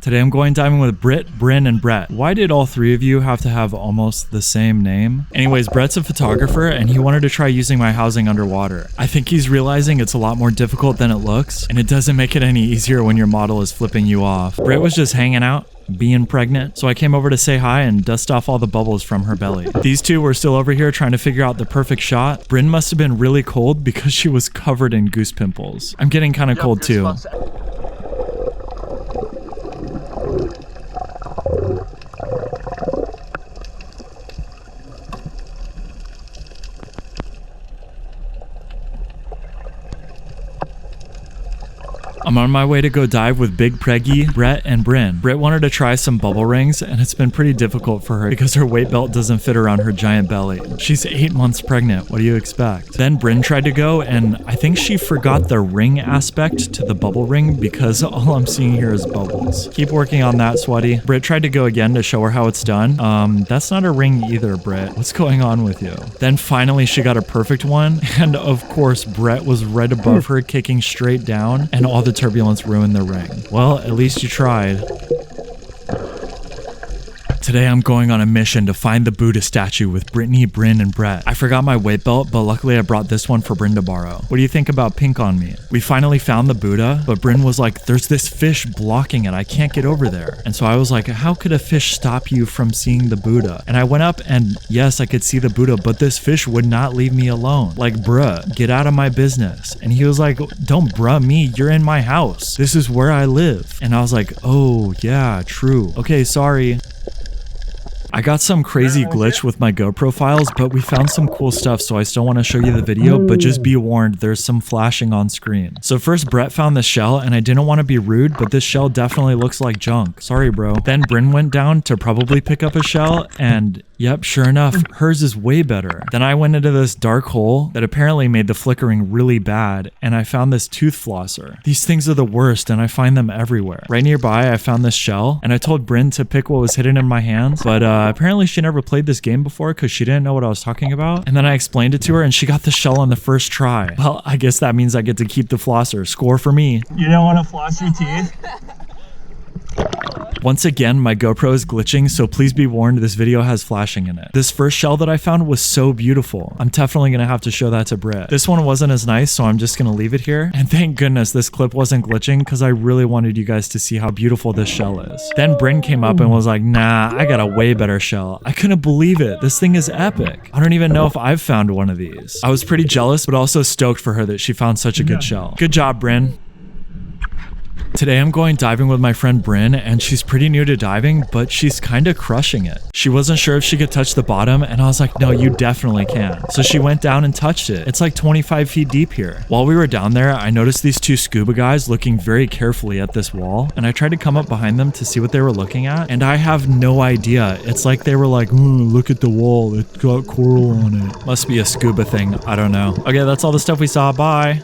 Today I'm going diving with Britt, Bryn, and Brett. Why did all three of you have to have almost the same name? Anyways, Brett's a photographer and he wanted to try using my housing underwater. I think he's realizing it's a lot more difficult than it looks, and it doesn't make it any easier when your model is flipping you off. Britt was just hanging out, being pregnant, so I came over to say hi and dust off all the bubbles from her belly. These two were still over here trying to figure out the perfect shot. Bryn must have been really cold because she was covered in goose pimples. I'm getting kind of cold too. I'm on my way to go dive with Big Preggy, Brett, and Bryn. Britt wanted to try some bubble rings, and it's been pretty difficult for her because her weight belt doesn't fit around her giant belly. She's 8 months pregnant. What do you expect? Then Bryn tried to go, and I think she forgot the ring aspect to the bubble ring because all I'm seeing here is bubbles. Keep working on that, sweaty. Britt tried to go again to show her how it's done. That's not a ring either, Britt. What's going on with you? Then finally she got a perfect one, and of course Brett was right above her, kicking straight down, and all the turbulence ruined the ring. Well, at least you tried. Today I'm going on a mission to find the Buddha statue with Brittany, Bryn, and Brett. I forgot my weight belt, but luckily I brought this one for Bryn to borrow. What do you think about pink on me? We finally found the Buddha, but Bryn was like, there's this fish blocking it. I can't get over there. And so I was like, how could a fish stop you from seeing the Buddha? And I went up and yes, I could see the Buddha, but this fish would not leave me alone. Like, bruh, get out of my business. And he was like, don't bruh me, you're in my house. This is where I live. And I was like, oh yeah, true. Okay, sorry. I got some crazy glitch with my GoPro files, but we found some cool stuff, so I still want to show you the video, but just be warned, there's some flashing on screen. So first Brett found this shell, and I didn't want to be rude, but this shell definitely looks like junk. Sorry, bro. Then Bryn went down to probably pick up a shell, and yep, sure enough, hers is way better. Then I went into this dark hole that apparently made the flickering really bad, and I found this tooth flosser. These things are the worst, and I find them everywhere. Right nearby, I found this shell, and I told Bryn to pick what was hidden in my hands, but apparently she never played this game before because she didn't know what I was talking about. And then I explained it to her, and she got the shell on the first try. Well, I guess that means I get to keep the flosser. Score for me. You don't want to floss your teeth? Once again, my GoPro is glitching, so please be warned, this video has flashing in it. This first shell that I found was so beautiful. I'm definitely gonna have to show that to Britt. This one wasn't as nice, so I'm just gonna leave it here. And thank goodness this clip wasn't glitching because I really wanted you guys to see how beautiful this shell is. Then Bryn came up and was like, nah, I got a way better shell. I couldn't believe it. This thing is epic. I don't even know if I've found one of these. I was pretty jealous, but also stoked for her that she found such a good shell. Good job, Bryn. Today I'm going diving with my friend Bryn, and she's pretty new to diving, but she's kind of crushing it. She wasn't sure if she could touch the bottom, and I was like, no, you definitely can. So she went down and touched it. It's like 25 feet deep here. While we were down there, I noticed these two scuba guys looking very carefully at this wall, and I tried to come up behind them to see what they were looking at, and I have no idea. It's like they were like, look at the wall, it's got coral on it. Must be a scuba thing, I don't know. Okay, that's all the stuff we saw, bye.